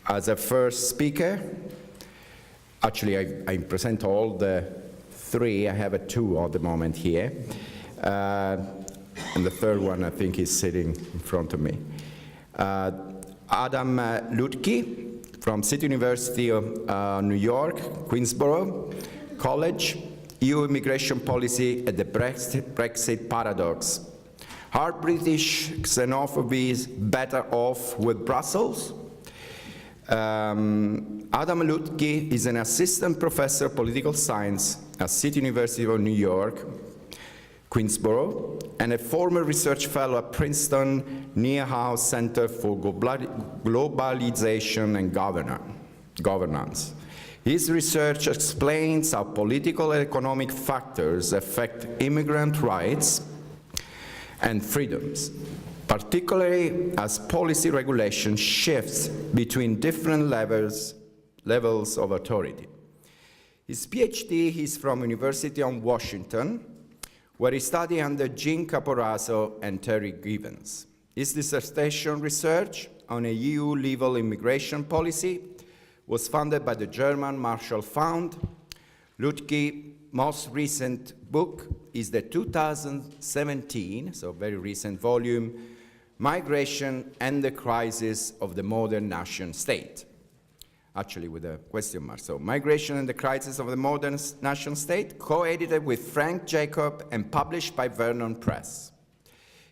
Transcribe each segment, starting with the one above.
As a first speaker, actually I present all the three. I have two at the moment here. And the third one I think is sitting in front of me. Adam Lutke from City University of New York, Queensborough College, EU immigration policy at the Brexit paradox. Are British xenophobes better off with Brussels? Adam Lutke is an assistant professor of political science at City University of New York, Queensborough, and a former research fellow at Princeton Niehaus Center for Globalization and Governance. His research explains how political and economic factors affect immigrant rights and freedoms, particularly as policy regulation shifts between different levels of authority. His PhD is from University of Washington, where he studied under Jean Caporaso and Terry Givens. His dissertation research on a EU-level immigration policy was funded by the German Marshall Fund. Lutke's most recent book is the 2017, so very recent volume, Migration and the Crisis of the Modern Nation State. Actually with a question mark. So Migration and the Crisis of the Modern Nation State, co-edited with Frank Jacob and published by Vernon Press.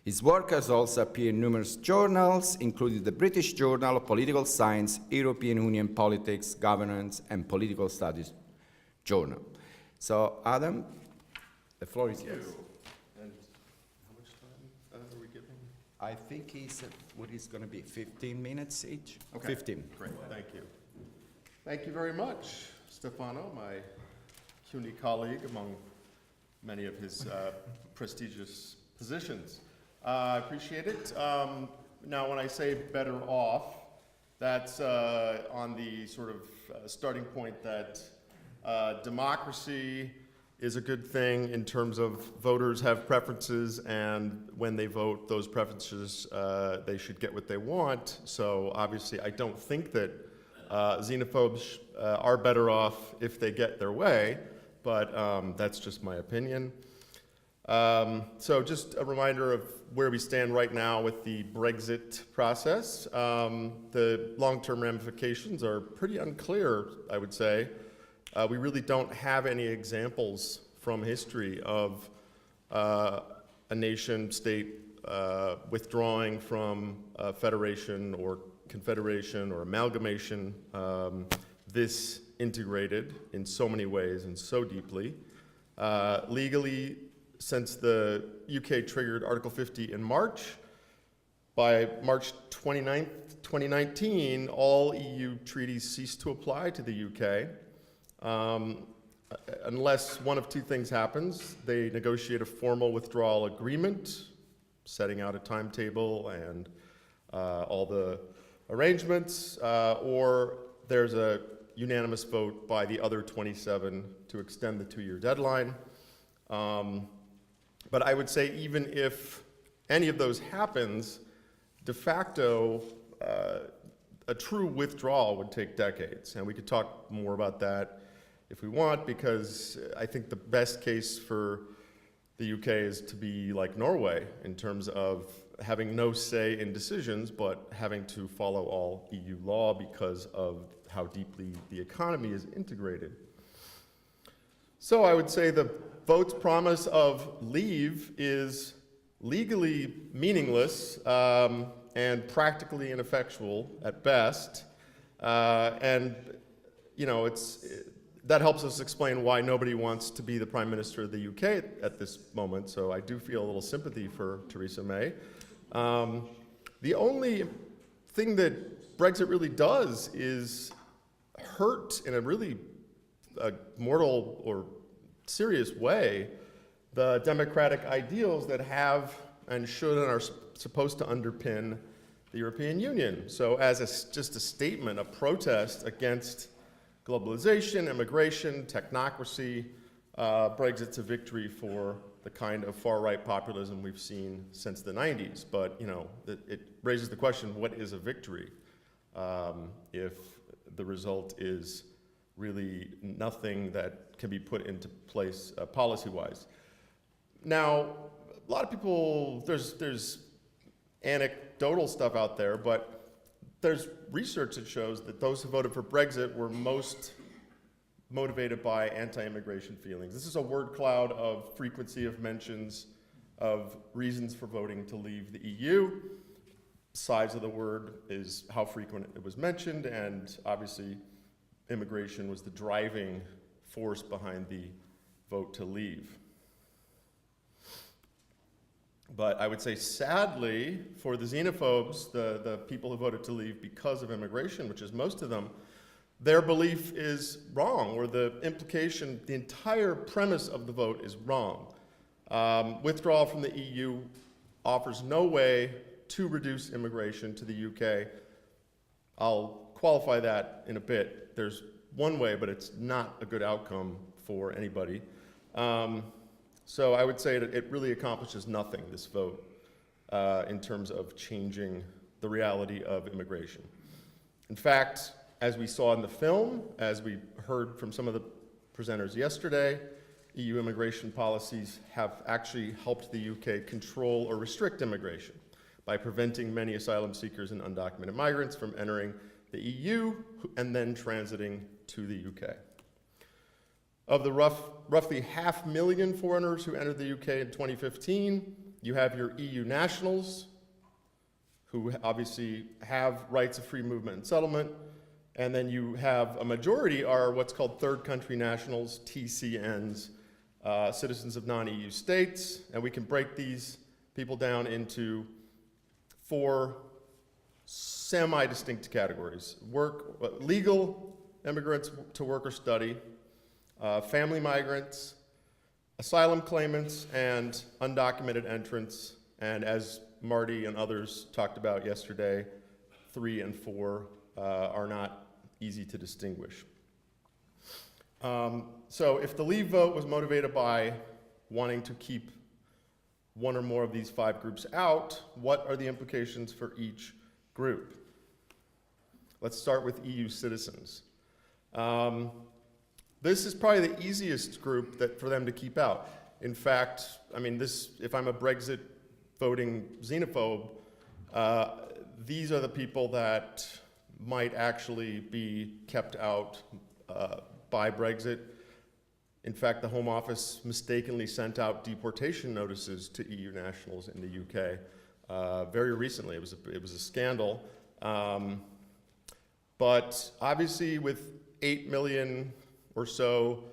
His work has also appeared in numerous journals, including the British Journal of Political Science, European Union Politics, Governance, and Political Studies Journal. So, Adam, the floor is yours. And how much time are we giving? I think what is going to be 15 minutes each? Okay. 15. Great, thank you. Thank you very much, Stefano, my CUNY colleague among many of his prestigious positions. I appreciate it. Now, when I say better off, that's on the sort of starting point that democracy is a good thing in terms of voters have preferences, and when they vote, those preferences, they should get what they want. So obviously, I don't think that xenophobes are better off if they get their way, but that's just my opinion. So just a reminder of where we stand right now with the Brexit process. The long-term ramifications are pretty unclear, I would say. We really don't have any examples from history of a nation state withdrawing from a federation or confederation or amalgamation this integrated in so many ways and so deeply. Legally, since the UK triggered Article 50 in March, by March 29th, 2019, all EU treaties ceased to apply to the UK. Unless one of two things happens: they negotiate a formal withdrawal agreement, setting out a timetable and all the arrangements, or there's a unanimous vote by the other 27 to extend the 2-year deadline. But I would say even if any of those happens, de facto, a true withdrawal would take decades. And we could talk more about that if we want, because I think the best case for the UK is to be like Norway in terms of having no say in decisions, but having to follow all EU law because of how deeply the economy is integrated. So I would say the vote's promise of leave is legally meaningless, and practically ineffectual at best. And you know, that helps us explain why nobody wants to be the Prime Minister of the UK at this moment, so I do feel a little sympathy for Theresa May. The only thing that Brexit really does is hurt in a really mortal or serious way the democratic ideals that have and should and are supposed to underpin the European Union. So as just a statement, a protest against globalization, immigration, technocracy, Brexit's a victory for the kind of far-right populism we've seen since the 90s. But you know, it raises the question, what is a victory if the result is really nothing that can be put into place policy-wise? Now, a lot of people, there's anecdotal stuff out there, but there's research that shows that those who voted for Brexit were most motivated by anti-immigration feelings. This is a word cloud of frequency of mentions of reasons for voting to leave the EU. Size of the word is how frequent it was mentioned, and obviously immigration was the driving force behind the vote to leave. But I would say, sadly, for the xenophobes, the people who voted to leave because of immigration, which is most of them, their belief is wrong, or the implication, the entire premise of the vote is wrong. Withdrawal from the EU offers no way to reduce immigration to the UK. I'll qualify that in a bit. There's one way, but it's not a good outcome for anybody. So I would say that it really accomplishes nothing, this vote, in terms of changing the reality of immigration. In fact, as we saw in the film, as we heard from some of the presenters yesterday, EU immigration policies have actually helped the UK control or restrict immigration by preventing many asylum seekers and undocumented migrants from entering the EU and then transiting to the UK. Of the roughly 500,000 foreigners who entered the UK in 2015, you have your EU nationals, who obviously have rights of free movement and settlement, and then you have a majority are what's called third country nationals, TCNs, citizens of non-EU states, and we can break these people down into 4 semi-distinct categories. Legal immigrants to work or study, family migrants, asylum claimants, and undocumented entrants, and as Marty and others talked about yesterday, 3 and 4 are not easy to distinguish. So if the Leave vote was motivated by wanting to keep one or more of these 5 groups out, what are the implications for each group? Let's start with EU citizens. This is probably the easiest group for them to keep out. In fact, I mean, if I'm a Brexit voting xenophobe, these are the people that might actually be kept out by Brexit. In fact, the Home Office mistakenly sent out deportation notices to EU nationals in the UK very recently. It was a scandal. But obviously, with 8 million or so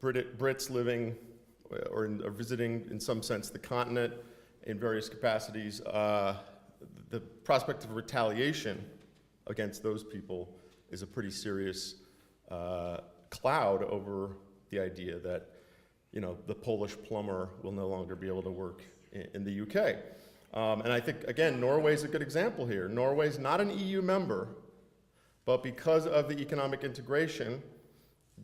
Brits living or visiting, in some sense, the continent in various capacities, the prospect of retaliation against those people is a pretty serious cloud over the idea that, you know, the Polish plumber will no longer be able to work in the UK. And I think, again, Norway's a good example here. Norway's not an EU member, but because of the economic integration,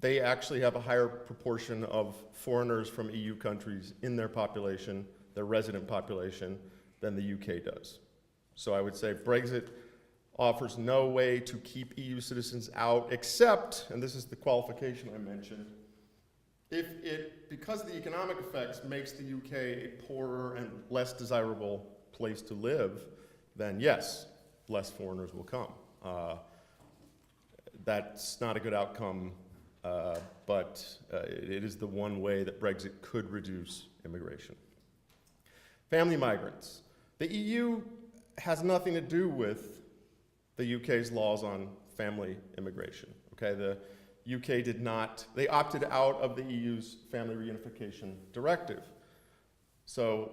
they actually have a higher proportion of foreigners from EU countries in their population, their resident population, than the UK does. So I would say Brexit offers no way to keep EU citizens out except, and this is the qualification I mentioned, if it, because of the economic effects, makes the UK a poorer and less desirable place to live, then yes, less foreigners will come. That's not a good outcome, but it is the one way that Brexit could reduce immigration. Family migrants. The EU has nothing to do with the UK's laws on family immigration. Okay, the UK did not, they opted out of the EU's family reunification directive. So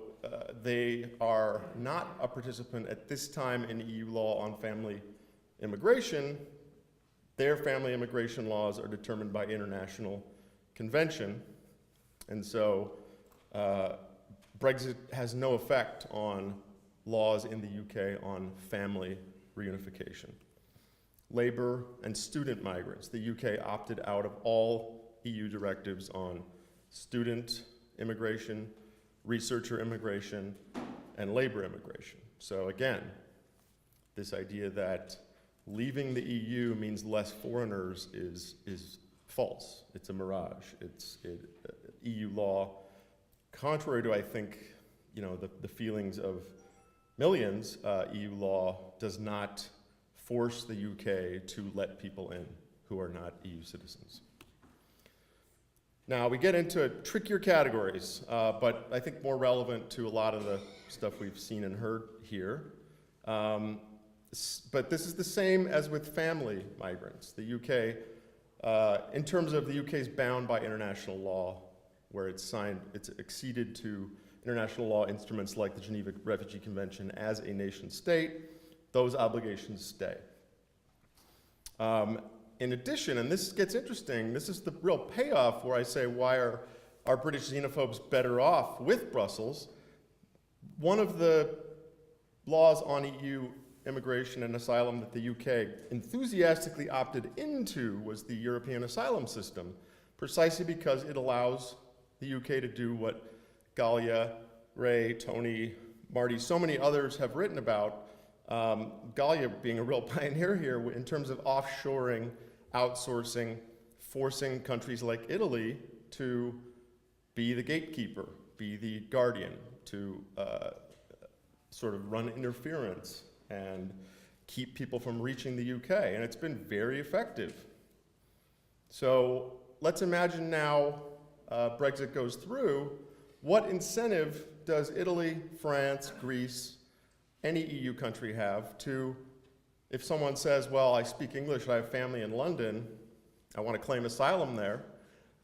they are not a participant at this time in EU law on family immigration. Their family immigration laws are determined by international convention. And so Brexit has no effect on laws in the UK on family reunification. Labor and student migrants. The UK opted out of all EU directives on student immigration, researcher immigration, and labor immigration. So again, this idea that leaving the EU means less foreigners is false. It's a mirage. EU law, contrary to, I think, the feelings of millions, EU law does not force the UK to let people in who are not EU citizens. Now, we get into trickier categories, but I think more relevant to a lot of the stuff we've seen and heard here. But this is the same as with family migrants. The UK, in terms of the UK is bound by international law, where it's acceded to international law instruments like the Geneva Refugee Convention as a nation state. Those obligations stay. In addition, and this gets interesting, this is the real payoff where I say, why are British xenophobes better off with Brussels? One of the laws on EU immigration and asylum that the UK enthusiastically opted into was the European asylum system, precisely because it allows the UK to do what Galia, Ray, Tony, Marty, so many others have written about. Galia being a real pioneer here in terms of offshoring, outsourcing, forcing countries like Italy to be the gatekeeper, be the guardian, to sort of run interference and keep people from reaching the UK. And it's been very effective. So let's imagine now Brexit goes through. What incentive does Italy, France, Greece, any EU country have to, if someone says, well, I speak English, I have family in London, I want to claim asylum there,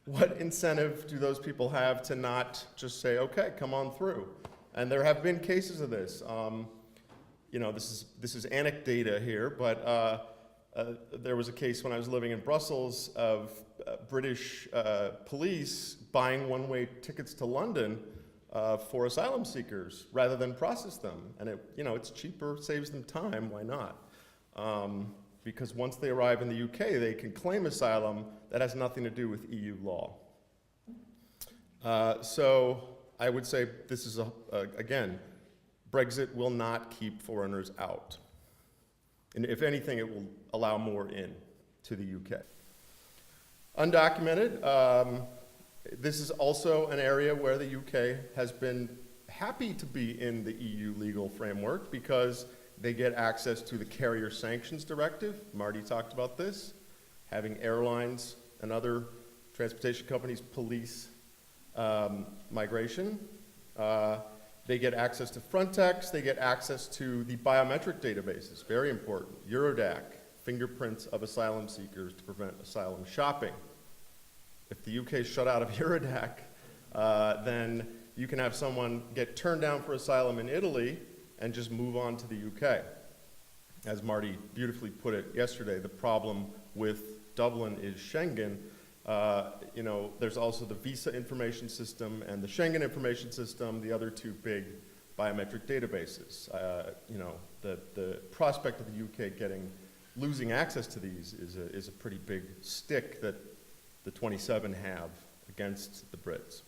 what incentive do those people have to not just say, okay, come on through? And there have been cases of this. This is anecdata here, but there was a case when I was living in Brussels of British police buying one-way tickets to London for asylum seekers rather than process them. And it's cheaper, saves them time, why not? Because once they arrive in the UK, they can claim asylum that has nothing to do with EU law. So I would say this is, again, Brexit will not keep foreigners out. And if anything, it will allow more in to the UK. Undocumented, this is also an area where the UK has been happy to be in the EU legal framework because they get access to the Carrier Sanctions Directive. Marty talked about this, having airlines and other transportation companies police migration. They get access to Frontex. They get access to the biometric databases, very important. Eurodac, fingerprints of asylum seekers to prevent asylum shopping. If the UK is shut out of Eurodac, then you can have someone get turned down for asylum in Italy and just move on to the UK. As Marty beautifully put it yesterday, the problem with Dublin is Schengen. There's also the visa information system and the Schengen information system, the other two big biometric databases. The prospect of the UK losing access to these is a pretty big stick that the 27 have against the Brits.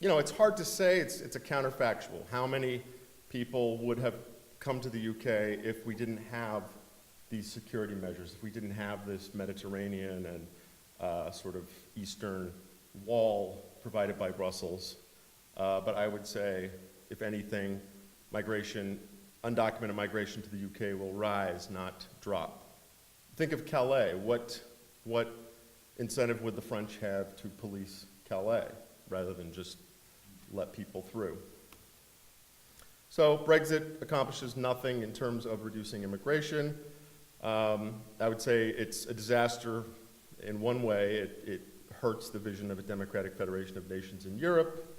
It's hard to say, it's a counterfactual. How many people would have come to the UK if we didn't have these security measures, if we didn't have this Mediterranean and sort of eastern wall provided by Brussels? But I would say, if anything, undocumented migration to the UK will rise, not drop. Think of Calais. What incentive would the French have to police Calais rather than just let people through? So Brexit accomplishes nothing in terms of reducing immigration. I would say it's a disaster in one way. It hurts the vision of a democratic federation of nations in Europe.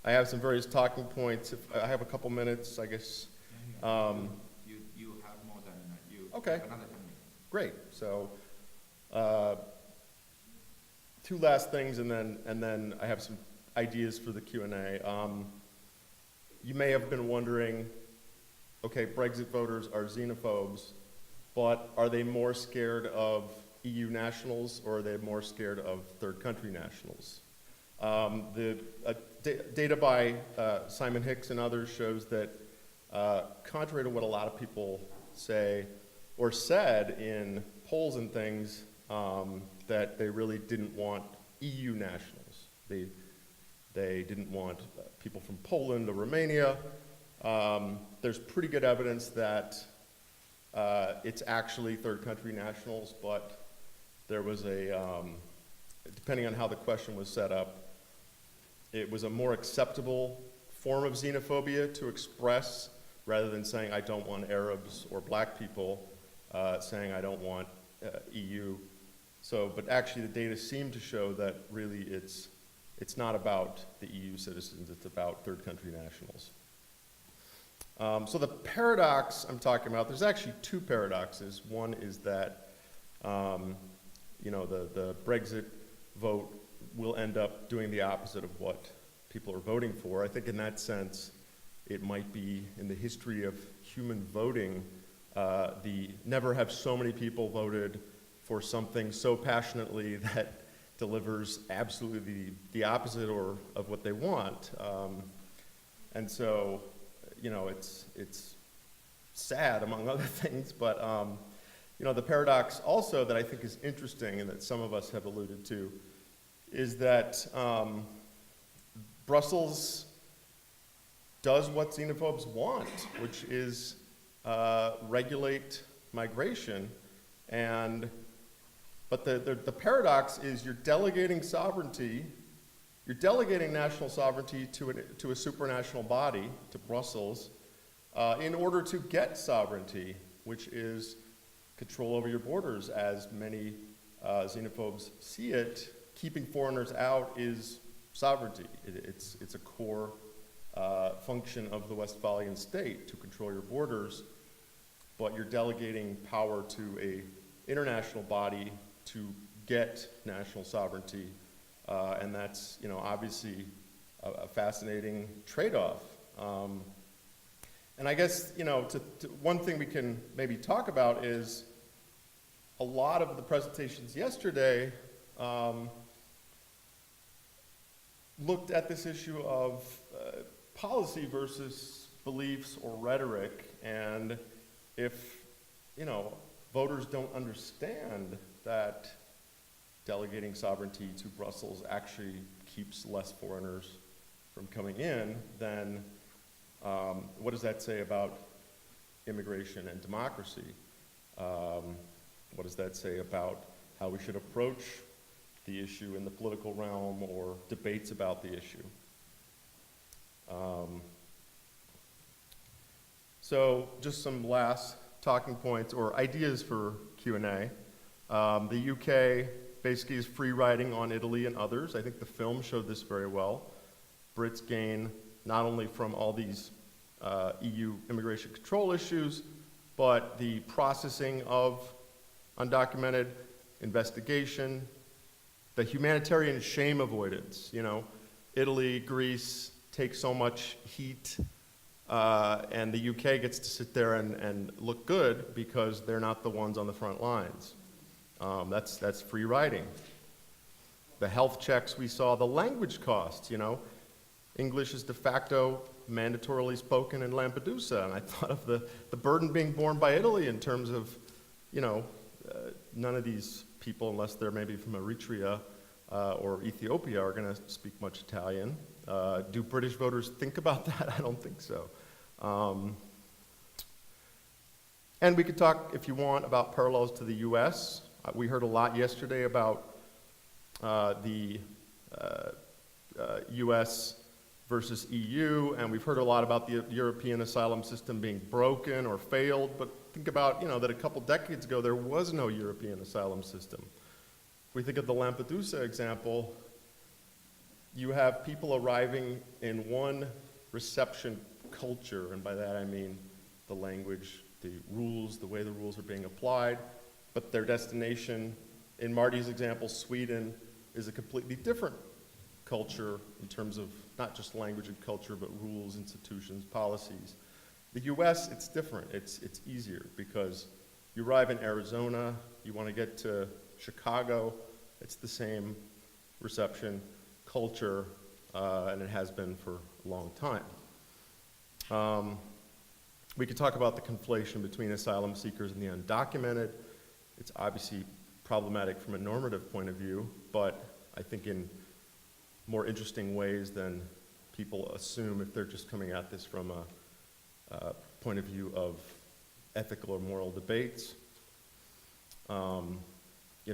I have some various talking points. If I have a couple minutes, I guess. You have more than you. Okay. Have another 10 minutes. Great. So, two last things, and then I have some ideas for the Q&A. You may have been wondering, okay, Brexit voters are xenophobes, but are they more scared of EU nationals, or are they more scared of third country nationals? Data by Simon Hicks and others shows that, contrary to what a lot of people say or said in polls and things, that they really didn't want EU nationals. They didn't want people from Poland or Romania. There's pretty good evidence that it's actually third country nationals, but there was depending on how the question was set up, it was a more acceptable form of xenophobia to express rather than saying I don't want Arabs or black people, saying I don't want EU. So, but actually the data seem to show that really it's not about the EU citizens, it's about third country nationals. So the paradox I'm talking about, there's actually two paradoxes. One is that the Brexit vote will end up doing the opposite of what people are voting for. I think in that sense, it might be in the history of human voting, never have so many people voted for something so passionately that delivers absolutely the opposite of what they want. And so, it's sad among other things, but the paradox also that I think is interesting and that some of us have alluded to is that Brussels does what xenophobes want, which is regulate migration. But the paradox is you're delegating sovereignty, you're delegating national sovereignty to a supranational body, to Brussels, in order to get sovereignty, which is control over your borders, as many xenophobes see it. Keeping foreigners out is sovereignty. It's a core function of the Westphalian state to control your borders, but you're delegating power to a international body to get national sovereignty, and that's obviously a fascinating trade-off. And I guess one thing we can maybe talk about is a lot of the presentations yesterday looked at this issue of policy versus beliefs or rhetoric, and if voters don't understand that delegating sovereignty to Brussels actually keeps less foreigners from coming in, then what does that say about immigration and democracy? What does that say about how we should approach the issue in the political realm or debates about the issue? So just some last talking points or ideas for Q&A. The UK basically is free riding on Italy and others. I think the film showed this very well. Brits gain not only from all these EU immigration control issues, but the processing of undocumented investigation, the humanitarian shame avoidance. Italy, Greece take so much heat, and the UK gets to sit there and look good because they're not the ones on the front lines. That's free riding. The health checks we saw, the language costs, English is de facto mandatorily spoken in Lampedusa, and I thought of the burden being borne by Italy in terms of, none of these people, unless they're maybe from Eritrea or Ethiopia, are going to speak much Italian. Do British voters think about that? I don't think so. And we could talk, if you want, about parallels to the US. We heard a lot yesterday about the US versus EU, and we've heard a lot about the European asylum system being broken or failed, but think about, that a couple decades ago there was no European asylum system. If we think of the Lampedusa example, you have people arriving in one reception culture, and by that I mean the language, the rules, the way the rules are being applied, but their destination, in Marty's example, Sweden, is a completely different culture in terms of not just language and culture, but rules, institutions, policies. The US, it's different. It's easier because you arrive in Arizona, you want to get to Chicago, it's the same reception, culture, and it has been for a long time. We could talk about the conflation between asylum seekers and the undocumented. It's obviously problematic from a normative point of view, but I think in more interesting ways than people assume if they're just coming at this from a point of view of ethical or moral debates.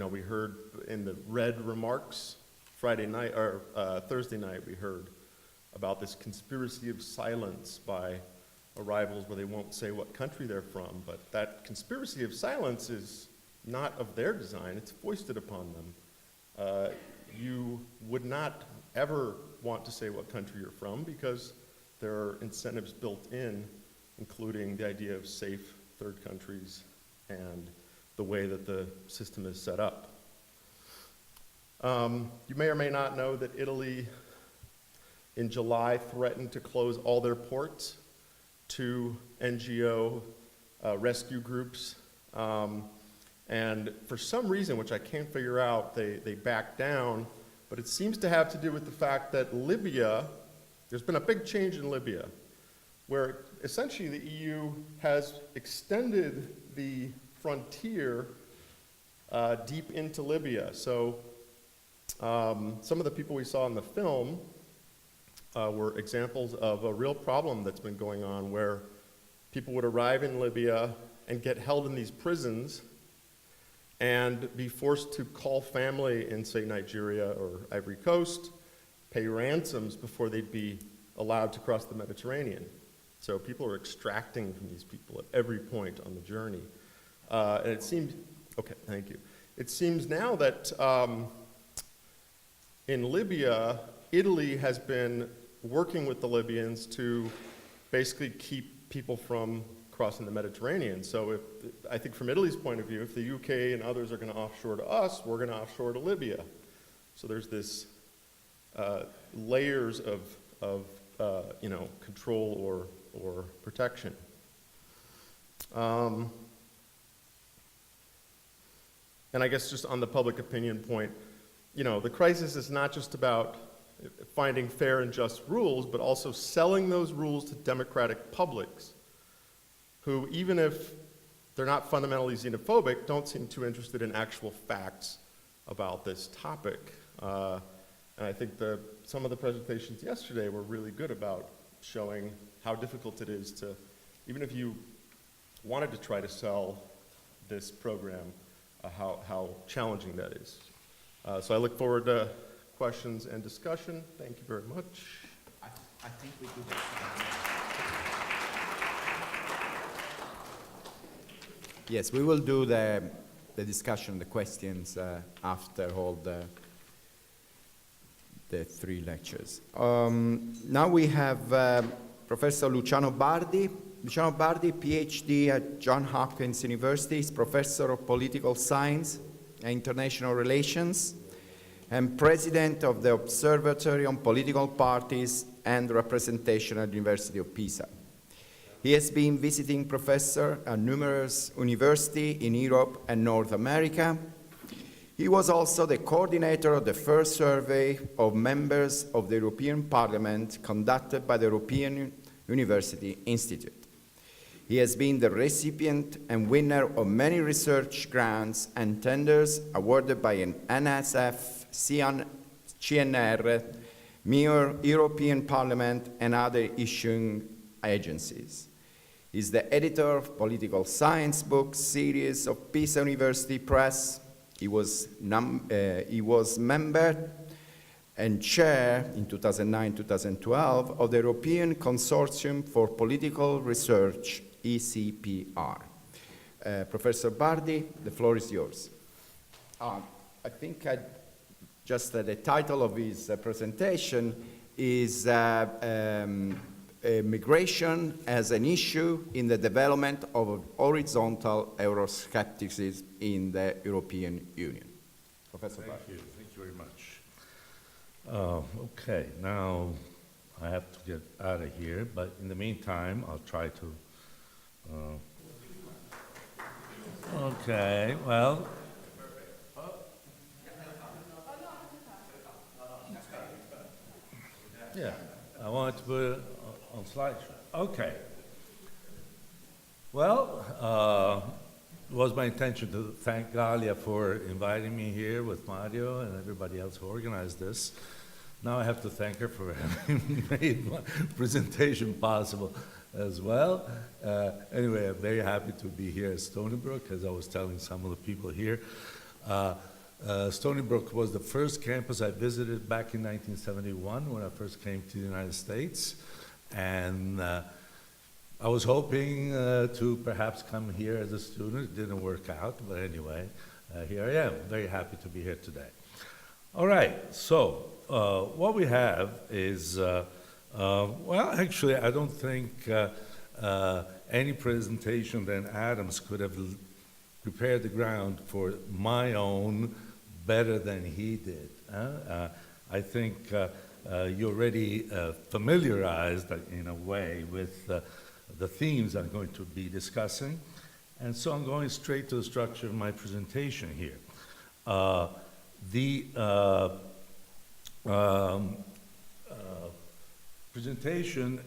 We heard in the red remarks Friday night, or Thursday night, we heard about this conspiracy of silence by arrivals where they won't say what country they're from, but that conspiracy of silence is not of their design, it's foisted upon them. You would not ever want to say what country you're from because there are incentives built in, including the idea of safe third countries and the way that the system is set up. You may or may not know that Italy in July threatened to close all their ports to NGO rescue groups. And for some reason, which I can't figure out, they backed down, but it seems to have to do with the fact that Libya, there's been a big change in Libya, where essentially the EU has extended the frontier deep into Libya. So some of the people we saw in the film were examples of a real problem that's been going on where people would arrive in Libya and get held in these prisons and be forced to call family in, say, Nigeria or Ivory Coast, pay ransoms before they'd be allowed to cross the Mediterranean. So people are extracting from these people at every point on the journey. And it seems, okay, thank you. It seems now that in Libya, Italy has been working with the Libyans to basically keep people from crossing the Mediterranean. So I think from Italy's point of view, if the UK and others are going to offshore to us, we're going to offshore to Libya. So there's this layers of control or protection. And I guess just on the public opinion point, the crisis is not just about finding fair and just rules, but also selling those rules to democratic publics who, even if they're not fundamentally xenophobic, don't seem too interested in actual facts about this topic. And I think some of the presentations yesterday were really good about showing how difficult it is to, even if you wanted to try to sell this program, how challenging that is. So I look forward to questions and discussion. Thank you very much. I think we do that. Yes, we will do the discussion, the questions after all the three lectures. Now we have Professor Luciano Bardi. Luciano Bardi, PhD at Johns Hopkins University, is Professor of Political Science and International Relations and President of the Observatory on Political Parties and Representation at the University of Pisa. He has been visiting professor at numerous universities in Europe and North America. He was also the coordinator of the first survey of members of the European Parliament conducted by the European University Institute. He has been the recipient and winner of many research grants and tenders awarded by an NSF, CNR, European Parliament, and other issuing agencies. He's the editor of political science book series of Pisa University Press. He was member and chair in 2009-2012 of the European Consortium for Political Research, ECPR. Professor Bardi, the floor is yours. I think the title of his presentation is Migration as an Issue in the Development of Horizontal Euroscepticism in the European Union. Professor Bardi. Thank you very much. Okay, now I have to get out of here, but in the meantime, I'll try to. Okay, well. Yeah, I wanted to put it on slideshow. Okay. Well, it was my intention to thank Galia for inviting me here with Mario and everybody else who organized this. Now I have to thank her for having made my presentation possible as well. Anyway, I'm very happy to be here at Stony Brook, as I was telling some of the people here. Stony Brook was the first campus I visited back in 1971 when I first came to the United States. And I was hoping to perhaps come here as a student. It didn't work out, but anyway, here I am. Very happy to be here today. All right, so what we have is, well, actually, I don't think any presentation than Adam's could have prepared the ground for my own better than he did. I think you're already familiarized in a way with the themes I'm going to be discussing. And so I'm going straight to the structure of my presentation here. The presentation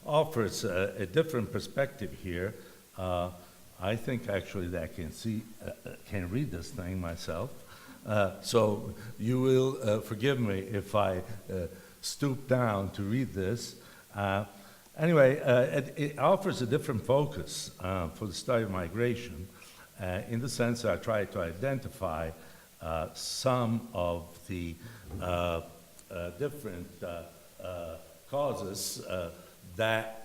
offers a different perspective here. I think actually that I can read this thing myself. So you will forgive me if I stoop down to read this. Anyway, it offers a different focus for the study of migration in the sense that I try to identify some of the different causes that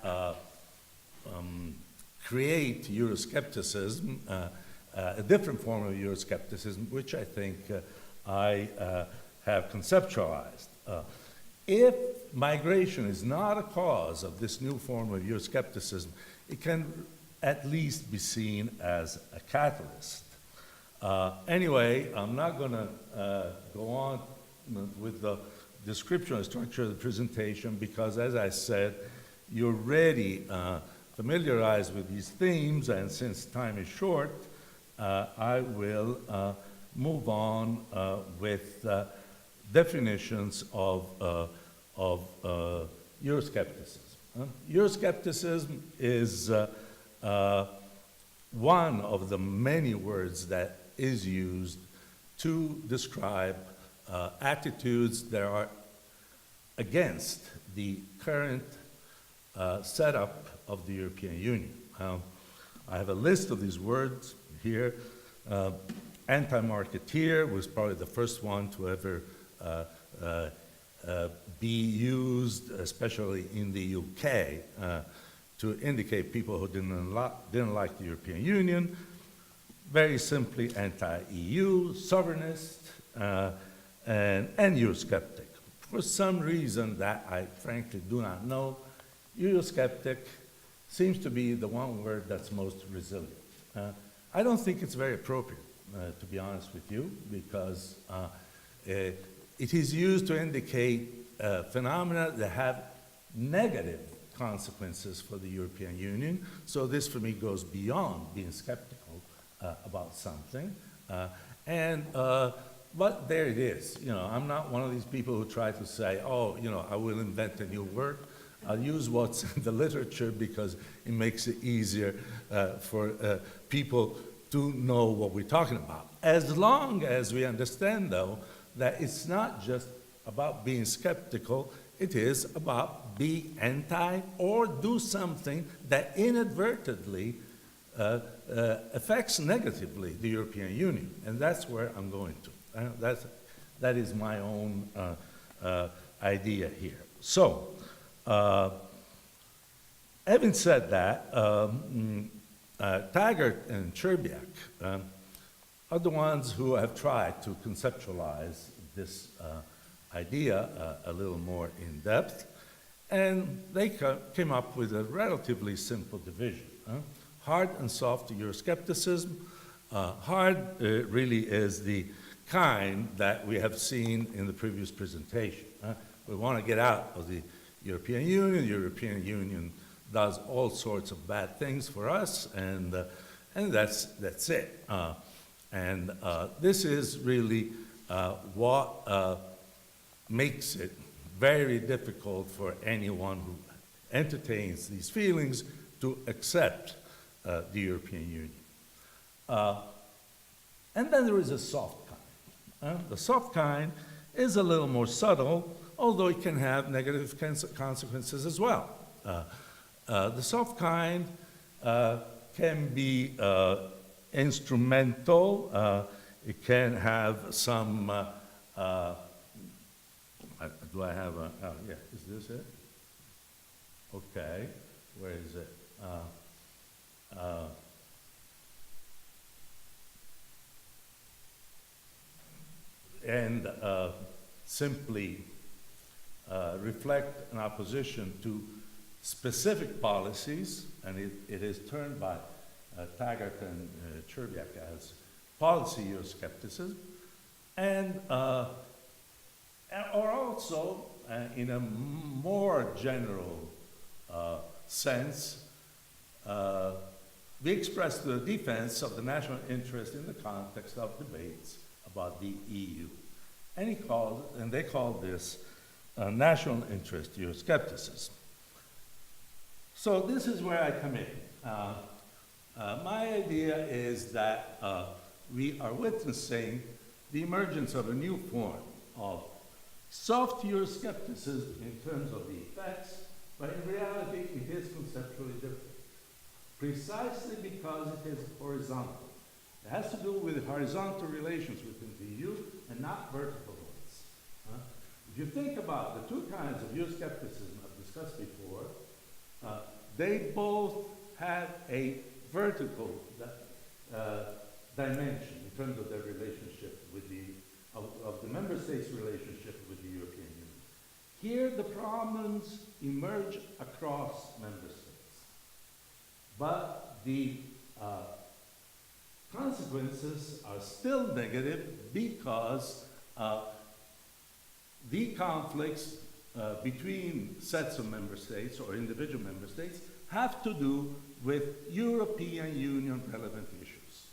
create Euroscepticism, a different form of Euroscepticism, which I think I have conceptualized. If migration is not a cause of this new form of Euroscepticism, it can at least be seen as a catalyst. Anyway, I'm not going to go on with the description or structure of the presentation because, as I said, you're already familiarized with these themes, and since time is short, I will move on with definitions of Euroscepticism. Euroscepticism is one of the many words that is used to describe attitudes that are against the current setup of the European Union. I have a list of these words here. Anti-marketeer was probably the first one to ever be used, especially in the UK, to indicate people who didn't like the European Union. Very simply, anti-EU, sovereignist, and Eurosceptic. For some reason that I frankly do not know, Eurosceptic seems to be the one word that's most resilient. I don't think it's very appropriate, to be honest with you, because it is used to indicate phenomena that have negative consequences for the European Union. So this, for me, goes beyond being skeptical about something. But there it is. You know, I'm not one of these people who try to say, oh, you know, I will invent a new word. I'll use what's in the literature because it makes it easier for people to know what we're talking about. As long as we understand, though, that it's not just about being skeptical, it is about be anti or do something that inadvertently affects negatively the European Union. And that's where I'm going to. That is my own idea here. So, having said that, Taggart and Cherbiak are the ones who have tried to conceptualize this idea a little more in depth, and they came up with a relatively simple division. Hard and soft Euroscepticism. Hard really is the kind that we have seen in the previous presentation. We want to get out of the European Union. The European Union does all sorts of bad things for us, and that's it. This is really what makes it very difficult for anyone who entertains these feelings to accept the European Union. And then there is a soft kind. The soft kind is a little more subtle, although it can have negative consequences as well. The soft kind can be instrumental. It can have some, do I have a, oh yeah, is this it? Okay, where is it? And simply reflect an opposition to specific policies, and it is termed by Taggart and Cherbiak as policy Euroscepticism, and or also in a more general sense, we express the defense of the national interest in the context of debates about the EU. And they call this national interest Euroscepticism. So this is where I come in. My idea is that we are witnessing the emergence of a new form of soft Euroscepticism in terms of the effects, but in reality it is conceptually different, precisely because it is horizontal. It has to do with horizontal relations within the EU and not vertical ones. If you think about the two kinds of Euroscepticism I've discussed before, they both have a vertical dimension in terms of their relationship with of the member states' relationship with the European Union. Here, the problems emerge across member states, but the consequences are still negative because the conflicts between sets of member states or individual member states have to do with European Union relevant issues.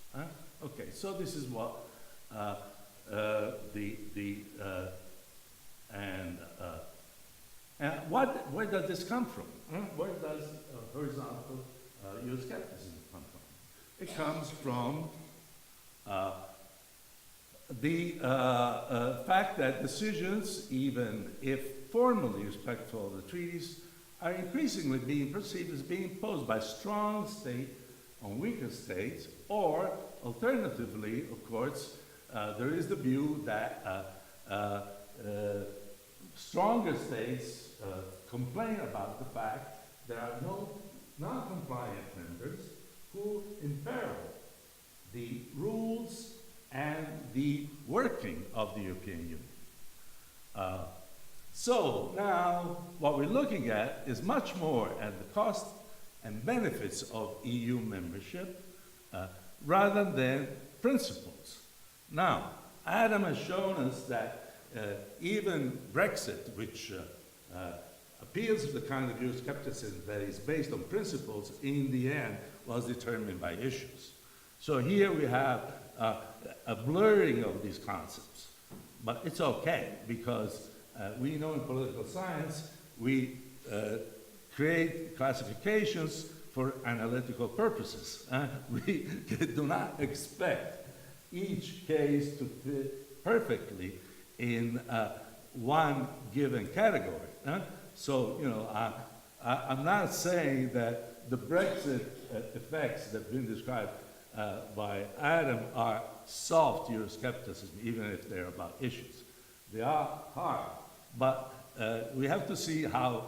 Okay, so this is what where does this come from? Where does horizontal Euroscepticism come from? It comes from the fact that decisions, even if formally respectful of the treaties, are increasingly being perceived as being imposed by strong state on weaker states, or alternatively, of course, there is the view that stronger states complain about the fact there are no non-compliant members who imperil the rules and the working of the European Union. So now what we're looking at is much more at the cost and benefits of EU membership rather than principles. Now, Adam has shown us that even Brexit, which appeals to the kind of Euroscepticism that is based on principles, in the end was determined by issues. So here we have a blurring of these concepts. But it's okay, because we know in political science we create classifications for analytical purposes. We do not expect each case to fit perfectly in one given category. So, you know, I'm not saying that the Brexit effects that have been described by Adam are soft Euroscepticism, even if they're about issues. They are hard, but we have to see how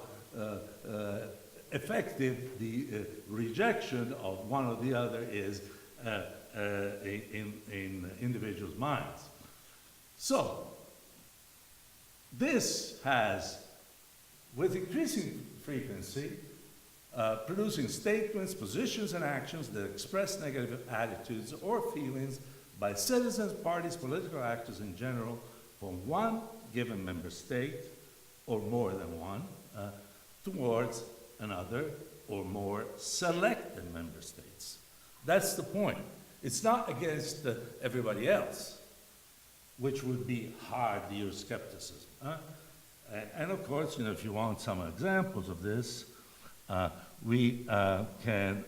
effective the rejection of one or the other is in individuals' minds. So, this has, with increasing frequency, producing statements, positions, and actions that express negative attitudes or feelings by citizens, parties, political actors in general from one given member state, or more than one, towards another or more selected member states. That's the point. It's not against everybody else, which would be hard Euroscepticism. And of course, you know, if you want some examples of this, we can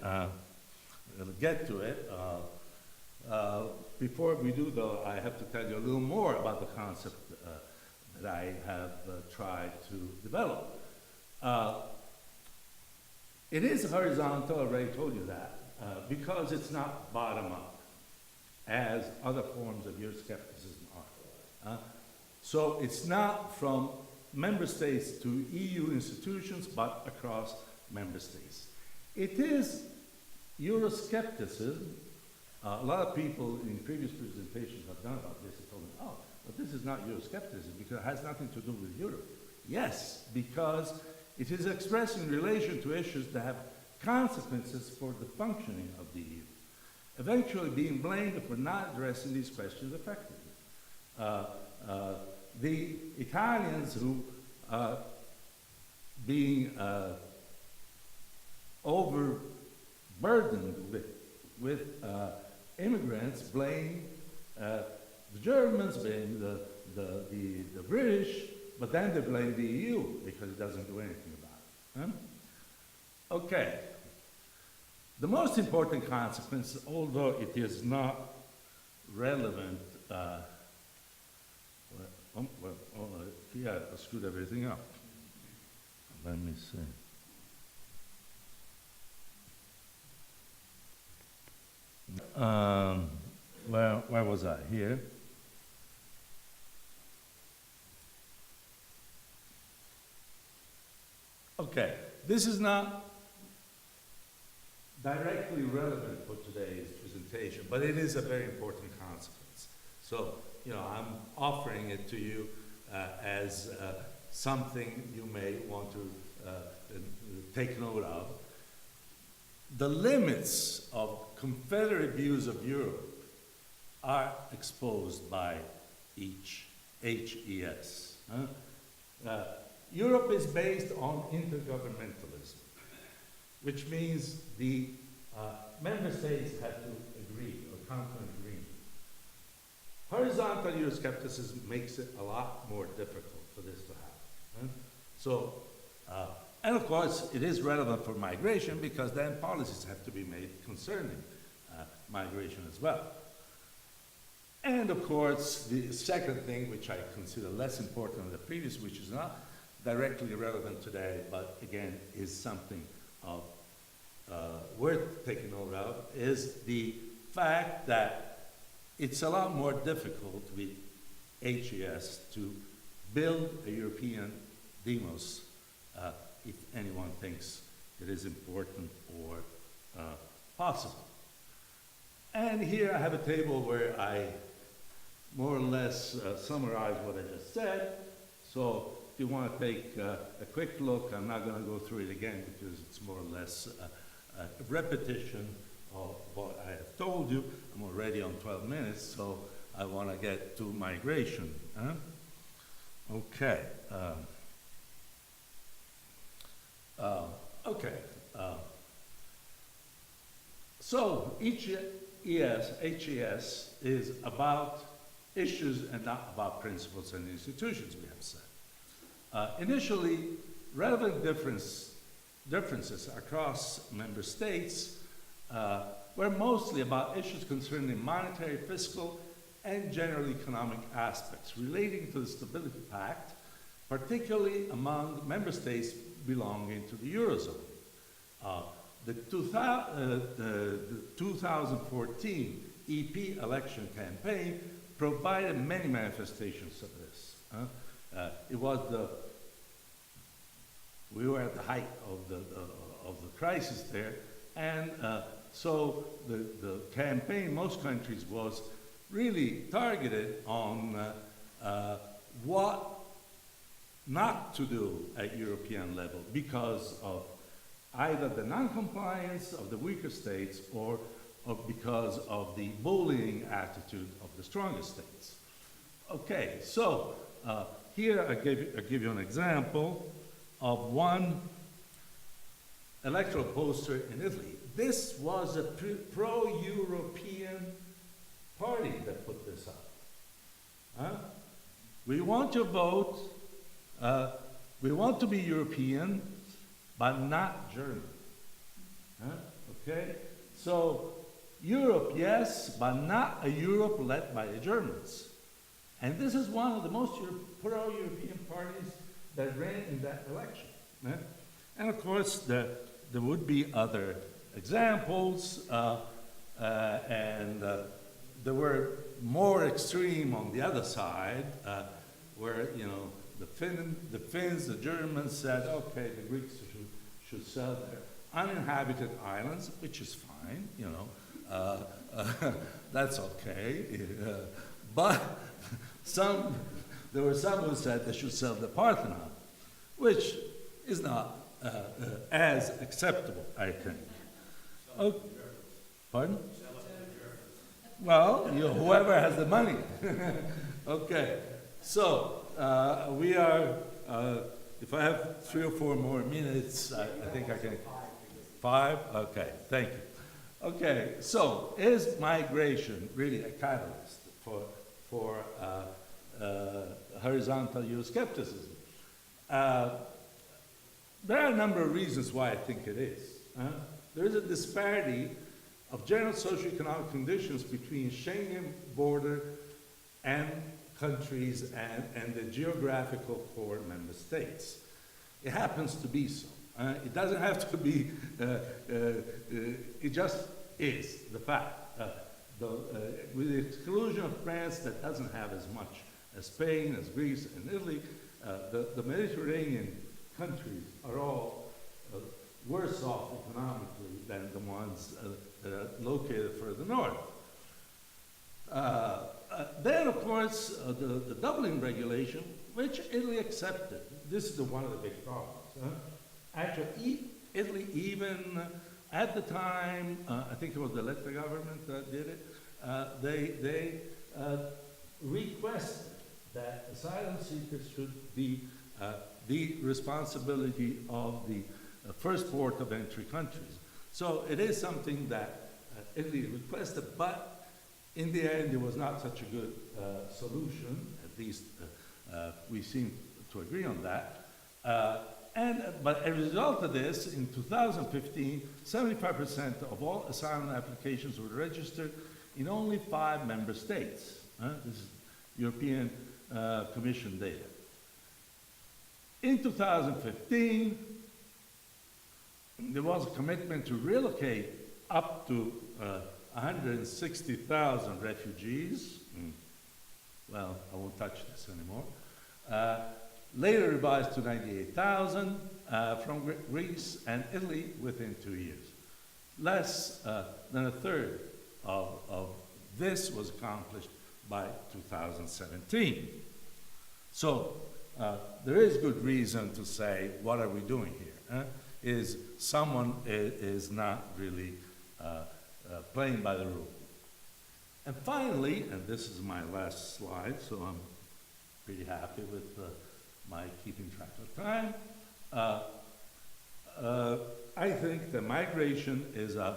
get to it. Before we do, though, I have to tell you a little more about the concept that I have tried to develop. It is horizontal, I already told you that, because it's not bottom-up, as other forms of Euroscepticism are. So it's not from member states to EU institutions, but across member states. It is Euroscepticism. A lot of people in previous presentations have done about this and told me, oh, but this is not Euroscepticism because it has nothing to do with Europe. Yes, because it is expressed in relation to issues that have consequences for the functioning of the EU, eventually being blamed for not addressing these questions effectively. The Italians who, being overburdened with immigrants, blame the Germans, blame the British, but then they blame the EU because it doesn't do anything about it. Okay. The most important consequence, although it is not relevant, yeah, I screwed everything up. Let me see. Where was I? Here. Okay, this is not directly relevant for today's presentation, but it is a very important consequence. So, you know, I'm offering it to you as something you may want to take note of. The limits of Confederate views of Europe are exposed by each HES. Europe is based on intergovernmentalism, which means the member states have to agree or come to an agreement. Horizontal Euroscepticism makes it a lot more difficult for this to happen. So, and of course, it is relevant for migration because then policies have to be made concerning migration as well. And of course, the second thing, which I consider less important than the previous, which is not directly relevant today, but again, is something of worth taking note of, is the fact that it's a lot more difficult with HES to build a European demos if anyone thinks it is important or possible. And here I have a table where I more or less summarize what I just said. So if you want to take a quick look, I'm not going to go through it again because it's more or less a repetition of what I have told you. I'm already on 12 minutes, so I want to get to migration. Okay. So each HES is about issues and not about principles and institutions, we have said. Initially, relevant differences across member states were mostly about issues concerning monetary, fiscal, and general economic aspects relating to the Stability Pact, particularly among member states belonging to the Eurozone. The 2014 EP election campaign provided many manifestations of this. It was we were at the height of the crisis there, and so the campaign, most countries, was really targeted on what not to do at European level because of either the non-compliance of the weaker states or because of the bullying attitude of the stronger states. Okay, so here I give you an example of one electoral poster in Italy. This was a pro-European party that put this up. We want your vote, we want to be European, but not German. Okay? So, Europe, yes, but not a Europe led by the Germans. And this is one of the most pro-European parties that ran in that election. And of course, there would be other examples, and there were more extreme on the other side, where, you know, the Finns, the Germans said, okay, the Greeks should sell their uninhabited islands, which is fine, you know, that's okay. But there were some who said they should sell the Parthenon, which is not as acceptable, I think. Oh, pardon? Well, whoever has the money. Okay, so we are, if I have 3 or 4 more minutes, I think I can. 5? Okay, thank you. Okay, so is migration really a catalyst for horizontal Euroscepticism? There are a number of reasons why I think it is. There is a disparity of general socioeconomic conditions between Schengen border and countries and the geographical core member states. It happens to be so. It doesn't have to be, it just is the fact. With the exclusion of France, that doesn't have as much as Spain, as Greece, and Italy, the Mediterranean countries are all worse off economically than the ones that are located further north. Then, of course, the Dublin regulation, which Italy accepted. This is one of the big problems. Actually, Italy even at the time, I think it was the Letta government that did it, they requested that asylum seekers should be the responsibility of the first port of entry countries. So it is something that Italy requested, but in the end it was not such a good solution, at least we seem to agree on that. But as a result of this, in 2015, 75% of all asylum applications were registered in only 5 member states. This is European Commission data. In 2015, there was a commitment to relocate up to 160,000 refugees. Well, I won't touch this anymore. Later revised to 98,000 from Greece and Italy within 2 years. Less than a third of this was accomplished by 2017. So there is good reason to say, what are we doing here? Is someone is not really playing by the rule. And finally, and this is my last slide, so I'm pretty happy with my keeping track of time. I think that migration is a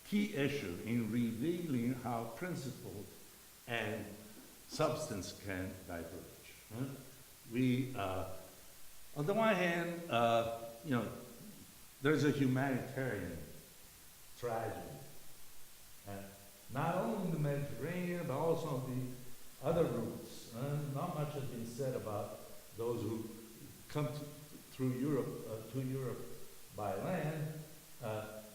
key issue in revealing how principle and substance can diverge. We, on the one hand, you know, there's a humanitarian tragedy, not only in the Mediterranean, but also on the other routes. Not much has been said about those who come through Europe, to Europe by land,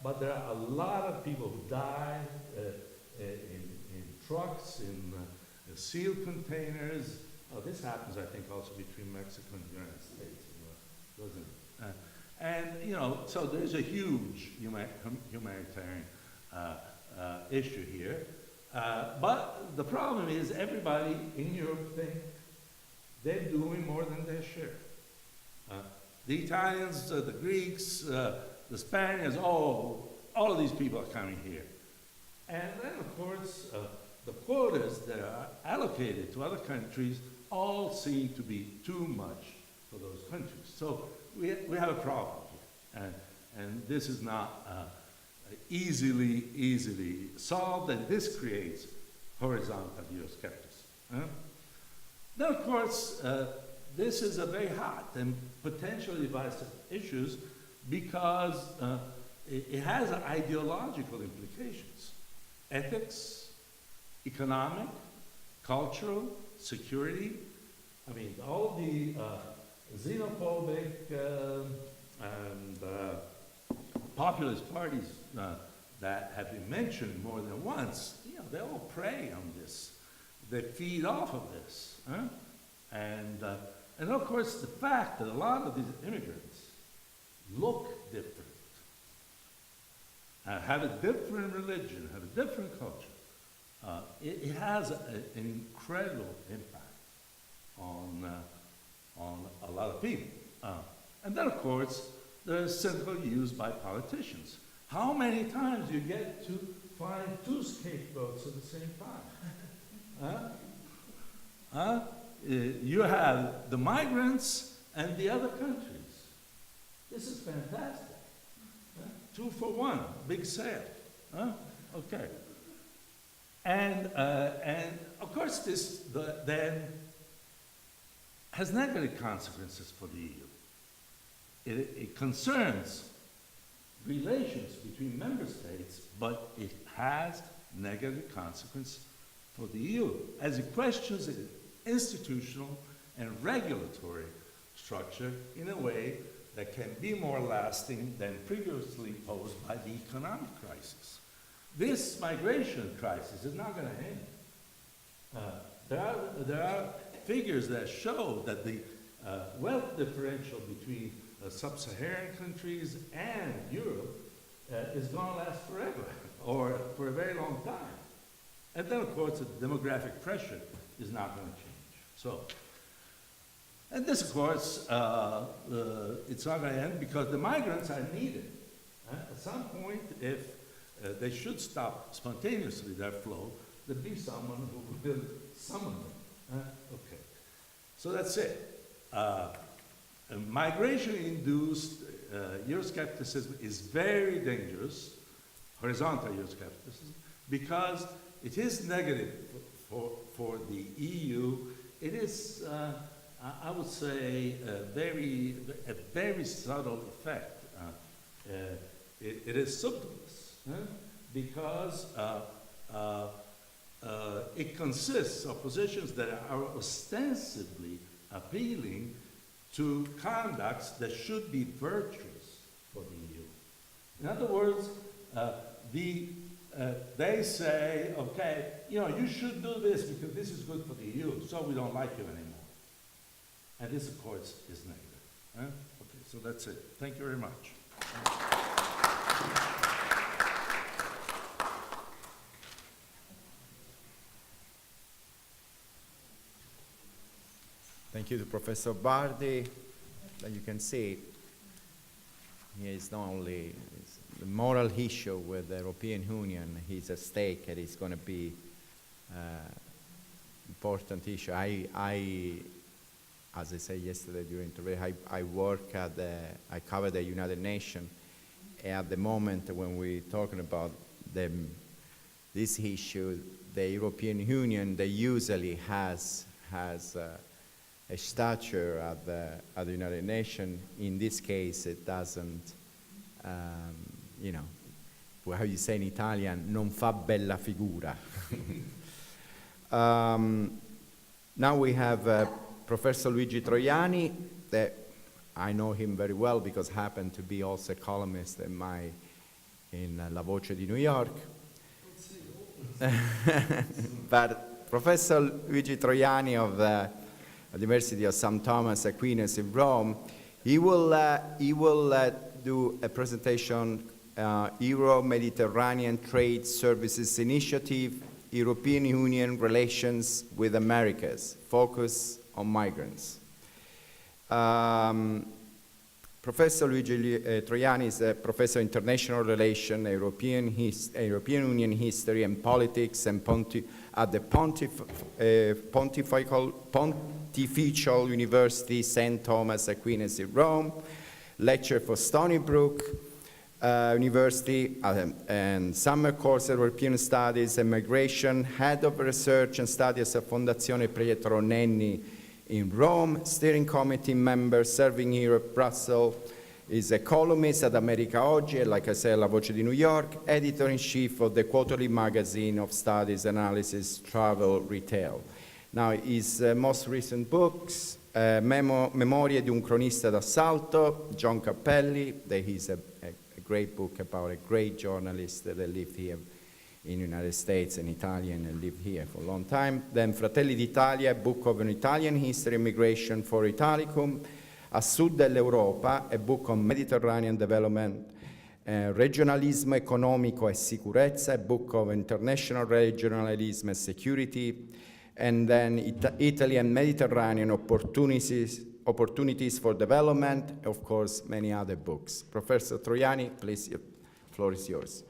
but there are a lot of people who die in trucks, in sealed containers, Oh, this happens, I think, also between Mexico and the United States, doesn't it? And, you know, so there's a huge humanitarian issue here. But the problem is everybody in Europe thinks they're doing more than their share. The Italians, the Greeks, the Spaniards, all of these people are coming here. And then, of course, the quotas that are allocated to other countries all seem to be too much for those countries. So we have a problem here. And this is not easily solved, and this creates horizontal Euroscepticism. Then, of course, this is a very hot and potentially divisive issue because it has ideological implications. Ethics, economic, cultural, security. I mean, all the xenophobic and populist parties that have been mentioned more than once, you know, they all prey on this. They feed off of this. And of course, the fact that a lot of these immigrants look different, have a different religion, have a different culture, it has an incredible impact on a lot of people. And then, of course, there's cynical use by politicians. How many times you get to find two scapegoats at the same time? You have the migrants and the other countries. This is fantastic. 2 for 1, big sale. Okay. And of course, this then has negative consequences for the EU. It concerns relations between member states, but it has negative consequences for the EU, as it questions its institutional and regulatory structure in a way that can be more lasting than previously posed by the economic crisis. This migration crisis is not going to end. There are figures that show that the wealth differential between sub-Saharan countries and Europe is going to last forever, or for a very long time. And then, of course, the demographic pressure is not going to change. So, and this, of course, it's not going to end because the migrants are needed. At some point, if they should stop spontaneously their flow, there'd be someone who will summon them. Okay, so that's it. Migration-induced Euroscepticism is very dangerous, horizontal Euroscepticism, because it is negative for the EU. It is, I would say, a very subtle effect. It is subtlest, because it consists of positions that are ostensibly appealing to conducts that should be virtuous for the EU. In other words, they say, okay, you know, you should do this because this is good for the EU, so we don't like you anymore. And this, of course, is negative. Okay, so that's it. Thank you very much. Thank you to Professor Bardi. As you can see, here is not only the moral issue with the European Union, it's at stake, and it's going to be important issue. As I said yesterday during the I work at I cover the United Nations. At the moment when we're talking about this issue, the European Union, they usually has a stature at the United Nations. In this case, it doesn't, you know, how you say in Italian, non fa bella figura. Now we have Professor Luigi Troiani, that I know him very well because happened to be also a columnist in La Voce di New York. But Professor Luigi Troiani of the at the University of St. Thomas Aquinas in Rome. He will do a presentation, Euro-Mediterranean Trade Services Initiative, European Union Relations with Americas, focus on migrants. Professor Luigi Triana is a professor of international relations, European Union history and politics, and at the Pontifical University St. Thomas Aquinas in Rome, lecturer for Stony Brook University, and summer course of European Studies and Migration, head of research and studies at Fondazione Pietro Nenni in Rome, steering committee member serving Europe, Brussels, is a columnist at America Oggi, and like I said, La Voce di New York, editor-in-chief of the quarterly magazine of studies, analysis, travel, retail. Now, his most recent books, Memorie di un cronista d'assalto, John Cappelli, that is a great book about a great journalist that lived here in the United States, an Italian, and lived here for a long time. Then Fratelli d'Italia, a book of an Italian history and migration for Italicum. A Sud dell'Europa, a book on Mediterranean development. Regionalismo economico e sicurezza, a book of international regionalism and security. And then Italy and Mediterranean opportunities for development, of course, many other books. Professor Troiani, please, the floor is yours.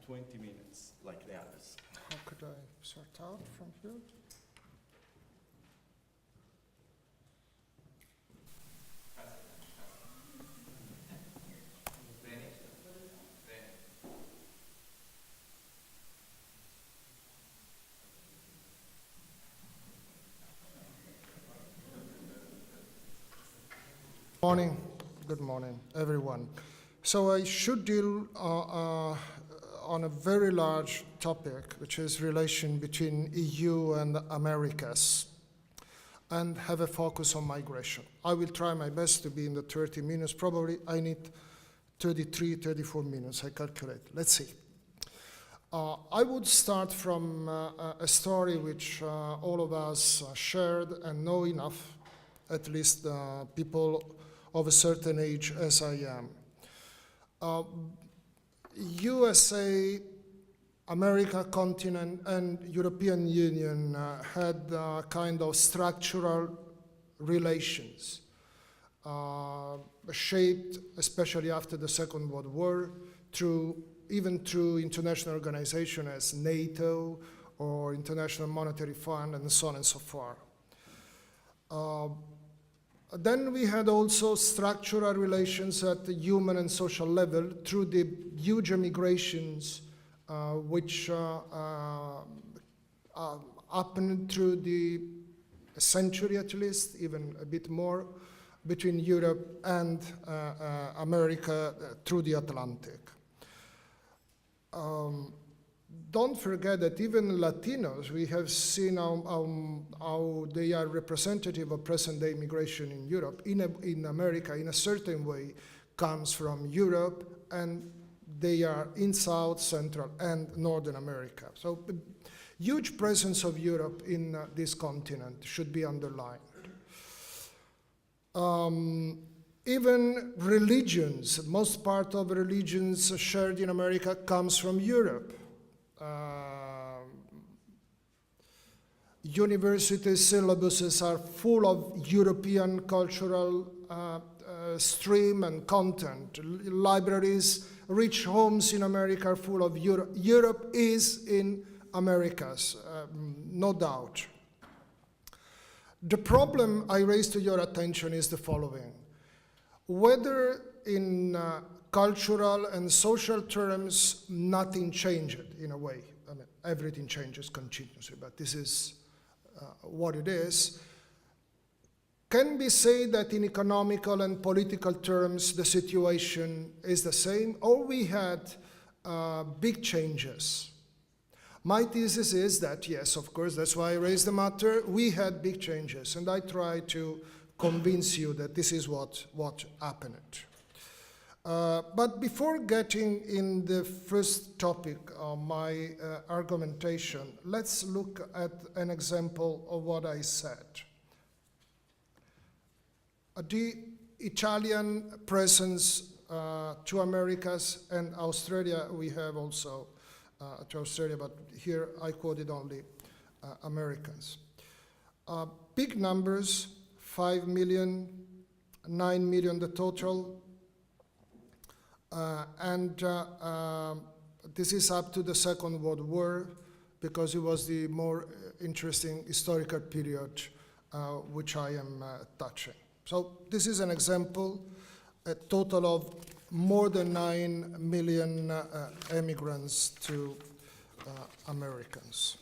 20 minutes, like the others. How could I sort out from here? Morning. Good morning, everyone. So I should deal on a very large topic, which is relation between EU and Americas, and have a focus on migration. I will try my best to be in the 30 minutes. Probably I need 33, 34 minutes, I calculate. Let's see. I would start from a story which all of us shared and know enough, at least people of a certain age as I am. USA, America continent, and European Union had kind of structural relations shaped, especially after the Second World War, even through international organizations as NATO or International Monetary Fund and so on and so forth. Then we had also structural relations at the human and social level through the huge migrations which happened through the century at least, even a bit more, between Europe and America through the Atlantic. Don't forget that even Latinos, we have seen how they are representative of present-day migration in Europe. In America, in a certain way, comes from Europe, and they are in South, Central, and Northern America. So huge presence of Europe in this continent should be underlined. Even religions, most part of religions shared in America comes from Europe. University syllabuses are full of European cultural stream and content. Libraries, rich homes in America are full of Europe. Europe is in Americas, no doubt. The problem I raise to your attention is the following. Whether in cultural and social terms, nothing changed in a way. I mean, everything changes continuously, but this is what it is. Can be said that in economical and political terms, the situation is the same, or we had big changes. My thesis is that, yes, of course, that's why I raised the matter, we had big changes, and I try to convince you that this is what happened. But before getting in the first topic of my argumentation, let's look at an example of what I said. The Italian presence to Americas and Australia, we have also to Australia, but here I quoted only Americans. Big numbers, 5 million, 9 million the total, this is up to the Second World War, because it was the more interesting historical period which I am touching. So this is an example, a total of more than 9 million immigrants to Americans.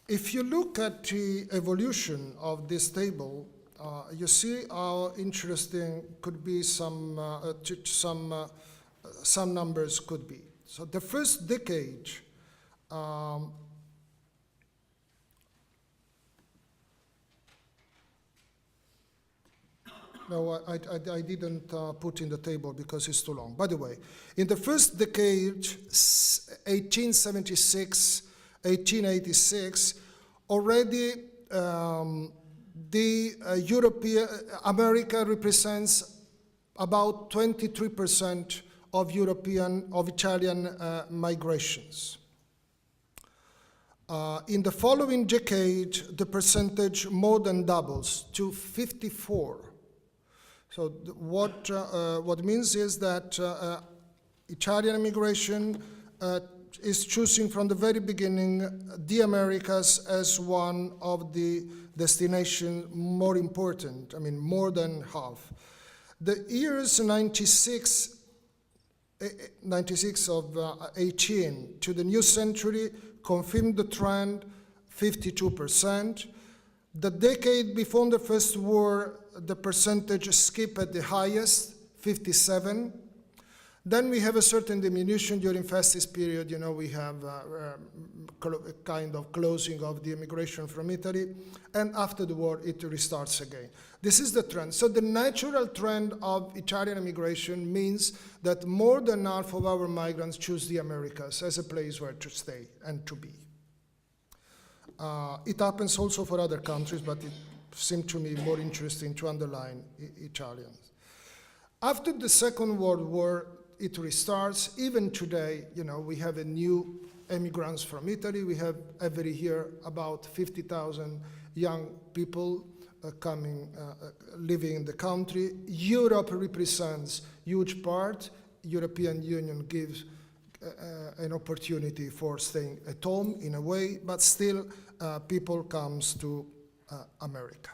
If you look at the evolution of this table, you see how interesting could be some numbers could be. So the first decade, no, I didn't put in the table because it's too long. By the way, in the first decade, 1876, 1886, already America represents about 23% of Italian migrations. In the following decade, the percentage more than doubles to 54. So what means is that Italian immigration is choosing from the very beginning the Americas as one of the destinations more important, I mean more than half. The years 96 of 18 to the new century confirmed the trend, 52%. The decade before the First War, the percentage skipped at the highest, 57. Then we have a certain diminution during fascist period. You know, we have a kind of closing of the immigration from Italy, and after the war, it restarts again. This is the trend. So the natural trend of Italian immigration means that more than half of our migrants choose the Americas as a place where to stay and to be. It happens also for other countries, but it seemed to me more interesting to underline Italians. After the Second World War, it restarts. Even today, you know, we have a new immigrants from Italy. We have every year about 50,000 young people living in the country. Europe represents huge part. European Union gives an opportunity for staying at home in a way, but still people comes to America.